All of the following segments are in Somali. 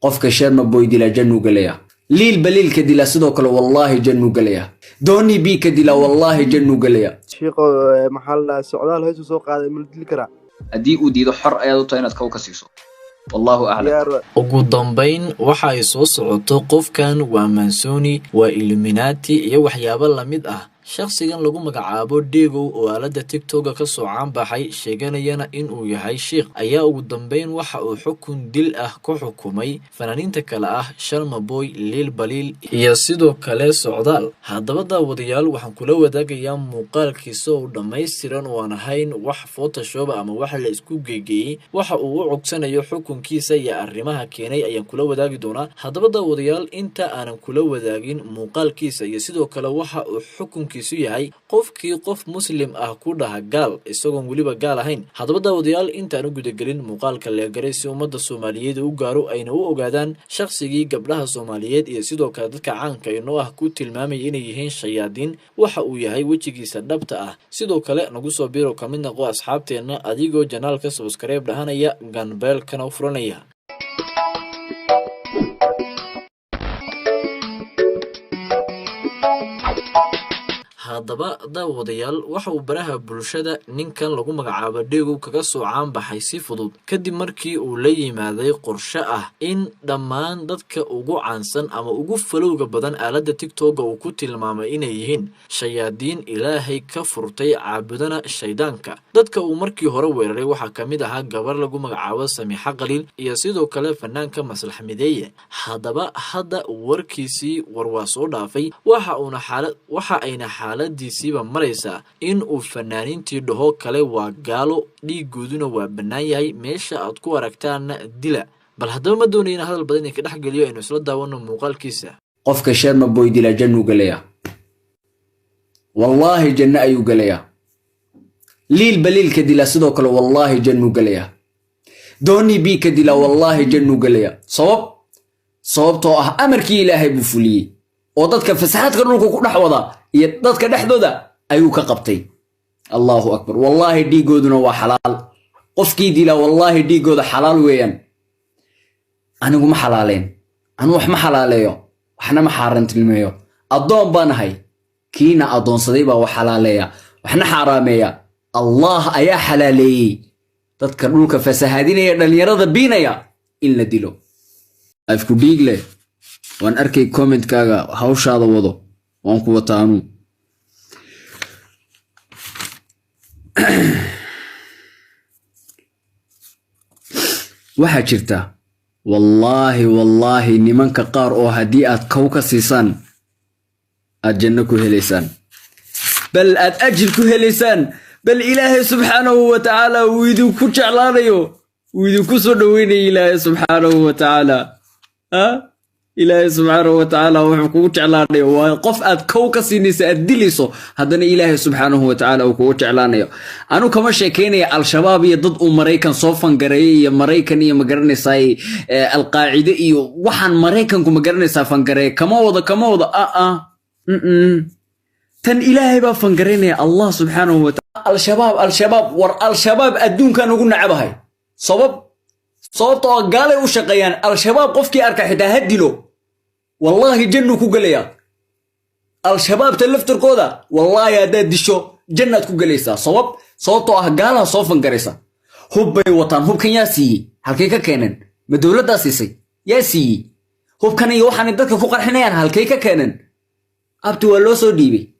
qofka sharma boy dila jannu galaya liil baliil ka dila sidoo kale wallahi jannu galaya dooni bi ka dila wallahi jannu galaya sheekho maxalla socdaal hayso soo qaaday ma dili kara hadii uu diido xor ayaad u tahay inaad ka siiso والله أعلم. ugu dambayn waxa ay soo socoto qofkan waa Manzoni waa Illuminati iyo waxyaabo la mid ah shakhsigan lagu magacaabo Diego oo aalada TikTok ka soo caan baxay sheeganayana in uu yahay sheekh ayaa ugu dambayn waxa uu xukun dil ah ku xukumay fanaaniinta kala ah Sharma Boy Lil Balil iyo sidoo kale Socdaal haddaba daawadayaal waxaan kula wadaagayaa muuqaalkiisa oo dhameystiran oo aan ahayn wax Photoshop ama wax la isku geeyay waxa uu u codsanayo xukunkiisa iyo arrimaha keenay ayaan kula wadaagi doonaa haddaba daawadayaal inta aanan kula wadaagin muuqaalkiisa iyo sidoo kale waxa uu xukunkiisa yahay qofkii qof muslim ah ku dhaha gaal isagoo waliba gaal ahayn haddaba daawadayaal intaan u gudagelin muuqaalka leegaray si ummadda Soomaaliyeed u gaaro ayna u ogaadaan shakhsigii gabdhaha Soomaaliyeed iyo sidoo kale dadka caanka inoo ah ku tilmaamay inay yihiin shayaadiin waxa uu yahay wajigiisa dhabta ah sidoo kale nagu soo biiro ka mid noqo asxaabteena adigoo janaalka subscribe dhahanaya ganbeel kana u furanaya haddaba daawadayaal waxa uu baraha bulshada ninkan lagu magacaabo Diego kaga soo caan baxay si fudud kadib markii uu la yimaaday qorshe ah in dhammaan dadka ugu caansan ama ugu falowga badan aalada TikTok uu ku tilmaamay inay yihiin shayaadiin ilaahay ka furtay caabudana shaydaanka dadka uu markii hore weeraray waxa kamid ahaa gabar lagu magacaabo Samiixa Qaliil iyo sidoo kale fanaanka Maslax Mideeye haddaba hadda warkiisii waa soo dhaafay waxa ayna xaaladiisiiba maraysa in uu fanaaniintii dhaho kale waa gaalo dhiigooduna waa banaan yahay meesha aad ku aragtaan dila bal haddaba ma doonayna hadal badan in ka dhaxgaliyo inuu isla daawano muuqaalkiisa qofka sharma boy dila jannu galaya wallahi janna ayuu galaya liil baliil ka dila sidoo kale wallahi jannu galaya dooni bi ka dila wallahi jannu galaya sababtoo ah amarkii ilaahay buu fuliyay oo dadka fasaxadka dhulka ku dhaxwada iyo dadka dhexdooda ayuu ka qabtay Allahu akbar wallahi dhiigooduna waa xalaal qofkii dila wallahi dhiigooda xalaal weeyaan anigu ma xalaaleen wax ma xalaaleeyo waxna ma xaarantilmeeyo adoon baanahay kiina adoonsaday baa wax xalaaleeya waxna xaraameeya Allah ayaa xalaaleeyay dadka dhulka fasaxadinaya dhalinyarada biinaya in la dilo afku dhiigle waan arkay comment-kaaga hawshaada wado waan ku wataanu waxa jirta wallahi nimanka qaar oo hadii aad kow ka siisan aad janno ku heleysaan bal aad ajir ku heleysaan bal ilaahay subhanahu wa ta'ala uu idinku jeclaanayo uu idinku soo dhaweynayo ilaahay subhanahu wa ta'ala إلهي سبحانه وتعالى وحكوه تعلاني وقف أدكوك سينيس أدليسو هذا إلهي سبحانه وتعالى وحكوه تعلاني أنا كما شاكيني الشباب يضد مريكان صوفان قرأي مريكان مقرني ساي القاعدة وحن مريكان مقرني سافان قرأي كما وضع تن إلهي بافان قرأي الله سبحانه وتعالى الشباب أدون كانوا قلنا عبهاي صوتوا قالي وشقيان الشباب قفكي أركا حتى هدلو والله جنو كوغليا الشباب تلفتر كودا والله يا داد ديشو جنة كوغليسا صوتوا قالها صوفن قريسا هوبي وطن هوب كان ياسي هالكيكا كانن بدولة داسيسي ياسي هوب كان يوحان الدك فوق الحنيان هالكيكا كانن أبتو والله سو ديبي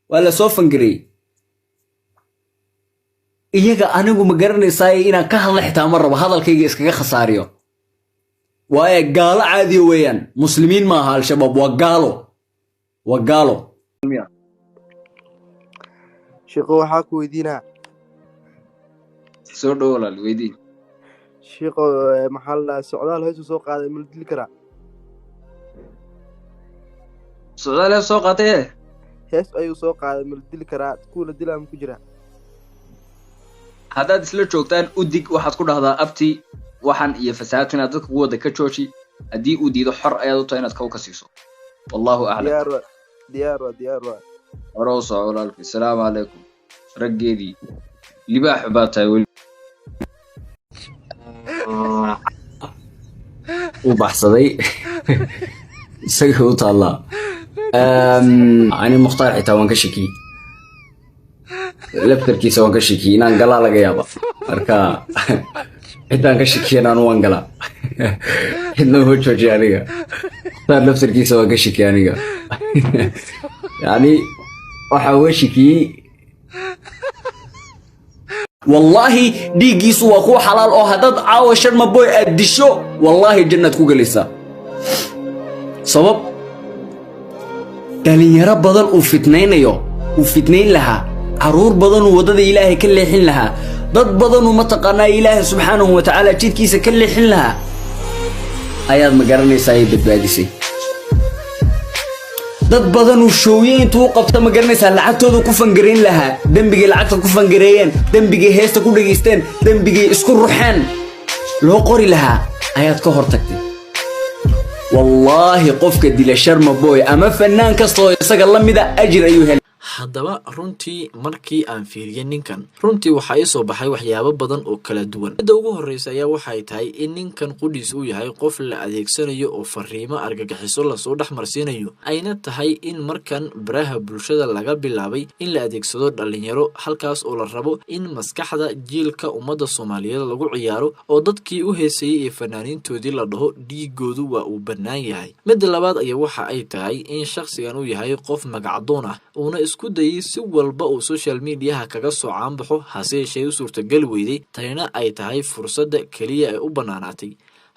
ولا صوفن قري iyaga anigu ma garanaysaa inaan ka hadla xitaa marraba hadalkayga iskaga khasaariyo waaye gaalo caadi weeyaan muslimiin ma aha al-shabaab waa gaalo sheekho waxa ku weydiinaa soo dhaw walaal weydii sheekho maxalla socdaal hayso soo qaaday ma dili kara socdaal soo qaatay hees ayuu soo qaaday ma dili kara kuula dilaa ma ku jira haddaad isla joogtaan u dig waxaad ku dhahdaa abti waxan iyo fasaadka inaad dadka ugu wada ka jooji haddii uu diido xor ayaad u tahay inaad ka siiso wallahu a'lam diyaar وروسا ولالك السلام عليكم رجيدي لباح باتاي وبحصدي سيهو الله أنا مختار حتى وان كشكي لفتر كيسا وان كشكي نان قلا لغا يابا أركا حتى وان كشكي نان وان قلا حتى هو تشوشي أنيقا مختار لفتر كيسا وان كشكي أنيقا يعني وحاوشكي والله ديجيسو وأخو حلال أو هداد عاو شرم بوي أدشو والله جنة كوغليسا سبب دالين يرى بدل وفتنين لها عرور بدل وضد إلهي كل حين لها ضد بدل ومتقنا إلهي سبحانه وتعالى جيد كيسا كل حين لها آيات مقارنة سايد باديسي dad badan oo shooyin intuu qabta ma garanaysaa lacagtooda ku fangareyn lahaa dambiga lacagta ku fangareeyeen dambiga heesta ku dhageysteen dambiga isku ruxeen loo qori lahaa ayaad ka hortagtay wallahi qofka dila sharma boy ama fanaan kasto isaga la mid ah ajir ayuu helay haddaba runtii markii aan fiiriyay ninkan runtii waxa ay soo baxay waxyaabo badan oo kala duwan midda ugu horeysa ayaa waxay tahay in ninkan qudhiis uu yahay qof la adeegsanayo oo fariimo argagixiso la soo dhaxmarsiinayo ayna tahay in markan baraha bulshada laga bilaabay in la adeegsado dhalinyaro halkaas oo la rabo in maskaxda jiilka ummadda Soomaaliyeed lagu ciyaaro oo dadkii u heesayay ee fanaaniintoodii la dhaho dhiigoodu waa uu bannaan yahay midda labaad ayaa waxa ay tahay in shakhsigan uu yahay qof magacdoon ah oo isku dayay si walba oo social media kaga soo caanbaxo hase yeeshee u suurtagal weyday tayna ay tahay fursada kaliya ay u banaanaatay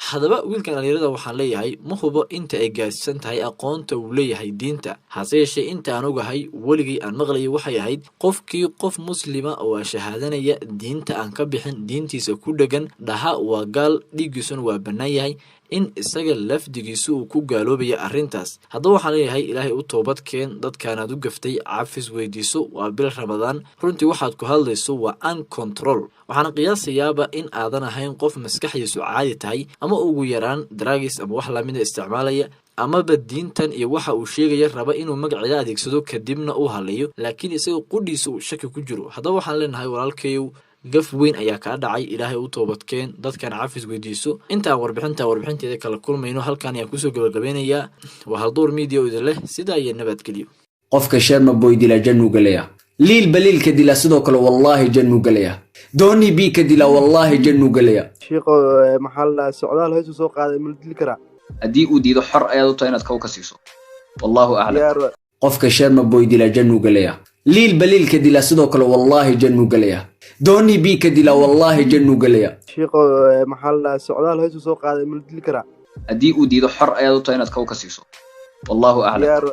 hadaba wiilkan dhalinyarada waxaan leeyahay ma hubo inta ay gaarsan tahay aqoonta uu leeyahay diinta hase yeeshee inta aan ogahay waligii aan maqlay waxay ahayd qofkii qof muslima oo shahaadanaya diinta aan ka bixin diintiisa ku dhagan dhaha waa gaal dhigiisun waa bannaan yahay in isaga lafdigiisu uu ku gaaloobaya arrintaas haddaba waxaan leeyahay ilaahay u toobad keen dadkaanaad u gaftay cafis weydiiso waa bil ramadaan runtii waxaad ku hadlayso waa uncontrol waxaana qiyaasayaaba in aadan ahayn qof maskaxdiisu caadi tahay ama ugu yaraan drugs ama wax lamid isticmaalaya amaba diintan iyo waxa uu sheegaya raba inuu magaceeda adeegsado kadibna uu haleeyo laakiin isaga qudhiisa uu shaki ku jiro haddaba waxaan leenahay walaalkayow gaf weyn ayaa ka dhacay ilaahay u toobadkeen dadkan cafis weydiiso inta warbixinteeda kala kulmayno halkan ayaan kusoo gabagabeynayaa waa haldoor media oo idin leh sida ay nabadgeliyo qofka sharma boy dila jannu galaya liil baliil ka dila sidoo kale wallahi jannu galaya dooni bi ka dila wallahi jannu galaya shiiqo maxaa la socdaal heesu soo qaaday ma dili karaa haddii uu diido xor ayaad u tahay inaad ka siiso wallahu a'lam qofka sharma boy dila jannu galaya liil baliil ka dila sidoo kale wallahi jannu galaya dooni bi ka dila wallahi jannu galaya shiiqo maxaa la socdaal heesu soo qaaday ma dili karaa haddii uu diido xor ayaad u tahay inaad ka siiso wallahu a'lam